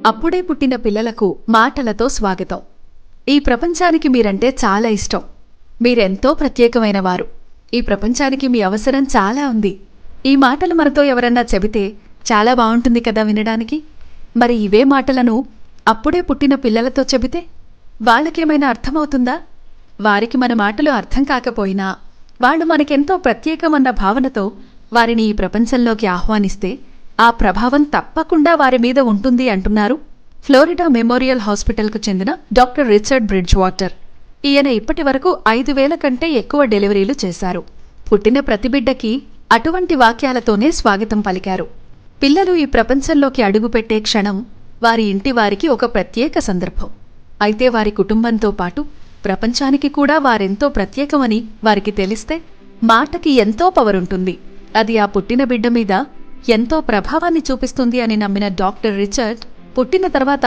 అప్పుడే పుట్టిన పిల్లలకు మాటలతో స్వాగతం. ఈ ప్రపంచానికి మీరంటే చాలా ఇష్టం. మీరెంతో ప్రత్యేకమైన వారు. ఈ ప్రపంచానికి మీ అవసరం చాలా ఉంది. ఈ మాటలు మనతో ఎవరన్నా చెబితే చాలా బాగుంటుంది కదా వినడానికి. మరి ఇవే మాటలను అప్పుడే పుట్టిన పిల్లలతో చెబితే వాళ్ళకేమైనా అర్థమవుతుందా? వారికి మన మాటలు అర్థం కాకపోయినా వాళ్ళు మనకెంతో ప్రత్యేకమన్న భావనతో వారిని ఈ ప్రపంచంలోకి ఆహ్వానిస్తే ఆ ప్రభావం తప్పకుండా వారి మీద ఉంటుంది అంటున్నారు ఫ్లోరిడా మెమోరియల్ హాస్పిటల్కు చెందిన డాక్టర్ రిచర్డ్ బ్రిడ్జ్వాటర్. ఈయన ఇప్పటి వరకు 5,000 కంటే ఎక్కువ డెలివరీలు చేశారు. పుట్టిన ప్రతి బిడ్డకి అటువంటి వాక్యాలతోనే స్వాగతం పలికారు. పిల్లలు ఈ ప్రపంచంలోకి అడుగుపెట్టే క్షణం వారి ఇంటి వారికి ఒక ప్రత్యేక సందర్భం. అయితే వారి కుటుంబంతో పాటు ప్రపంచానికి కూడా వారెంతో ప్రత్యేకమని వారికి తెలిస్తే మాటకి ఎంతో పవర్ ఉంటుంది. అది ఆ పుట్టిన బిడ్డ మీద ఎంతో ప్రభావాన్ని చూపిస్తుంది అని నమ్మిన డాక్టర్ రిచర్డ్ పుట్టిన తర్వాత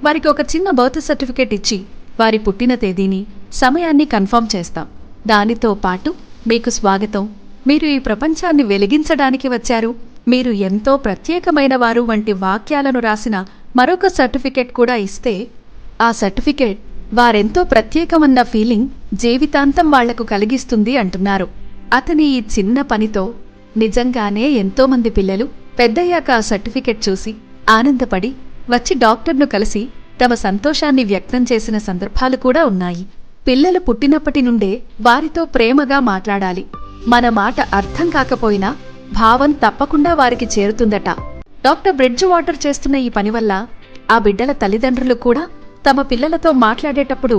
వారికి ఒక చిన్న బర్త్ సర్టిఫికేట్ ఇచ్చి వారి పుట్టిన తేదీని, సమయాన్ని కన్ఫర్మ్ చేస్తాం. దానితో పాటు మీకు స్వాగతం, మీరు ఈ ప్రపంచాన్ని వెలిగించడానికి వచ్చారు, మీరు ఎంతో ప్రత్యేకమైన వారు వంటి వాక్యాలను రాసిన మరొక సర్టిఫికేట్ కూడా ఇస్తే ఆ సర్టిఫికేట్ వారెంతో ప్రత్యేకమన్న ఫీలింగ్ జీవితాంతం వాళ్లకు కలిగిస్తుంది అంటున్నారు. అతని ఈ చిన్న పనితో నిజంగానే ఎంతోమంది పిల్లలు పెద్దయ్యాక ఆ సర్టిఫికెట్ చూసి ఆనందపడి వచ్చి డాక్టర్ను కలిసి తమ సంతోషాన్ని వ్యక్తం చేసిన సందర్భాలు కూడా ఉన్నాయి. పిల్లలు పుట్టినప్పటి నుండే వారితో ప్రేమగా మాట్లాడాలి. మన మాట అర్థం కాకపోయినా భావం తప్పకుండా వారికి చేరుతుందట. డాక్టర్ బ్రిడ్జ్వాటర్ చేస్తున్న ఈ పని వల్ల ఆ బిడ్డల తల్లిదండ్రులు కూడా తమ పిల్లలతో మాట్లాడేటప్పుడు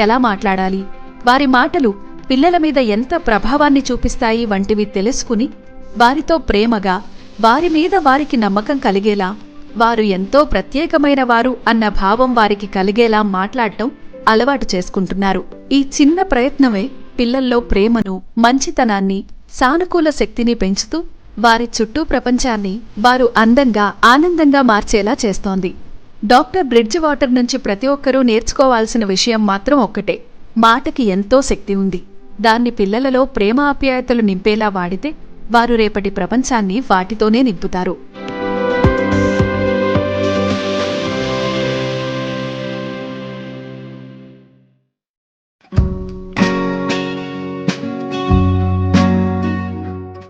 ఎలా మాట్లాడాలి, వారి మాటలు పిల్లల మీద ఎంత ప్రభావాన్ని చూపిస్తాయి వంటివి తెలుసుకుని వారితో ప్రేమగా, వారి మీద వారికి నమ్మకం కలిగేలా, వారు ఎంతో ప్రత్యేకమైన వారు అన్న భావం వారికి కలిగేలా మాట్లాడటం అలవాటు చేసుకుంటున్నారు. ఈ చిన్న ప్రయత్నమే పిల్లల్లో ప్రేమను, మంచితనాన్ని, సానుకూల శక్తిని పెంచుతూ వారి చుట్టూ ప్రపంచాన్ని వారు అందంగా, ఆనందంగా మార్చేలా చేస్తోంది. డాక్టర్ బ్రిడ్జ్వాటర్ నుంచి ప్రతి ఒక్కరూ నేర్చుకోవాల్సిన విషయం మాత్రం ఒక్కటే: మాటకి ఎంతో శక్తి ఉంది. దాన్ని పిల్లలలో ప్రేమ ఆప్యాయతలు నింపేలా వాడితే వారు రేపటి ప్రపంచాన్ని వాటితోనే నింపుతారు.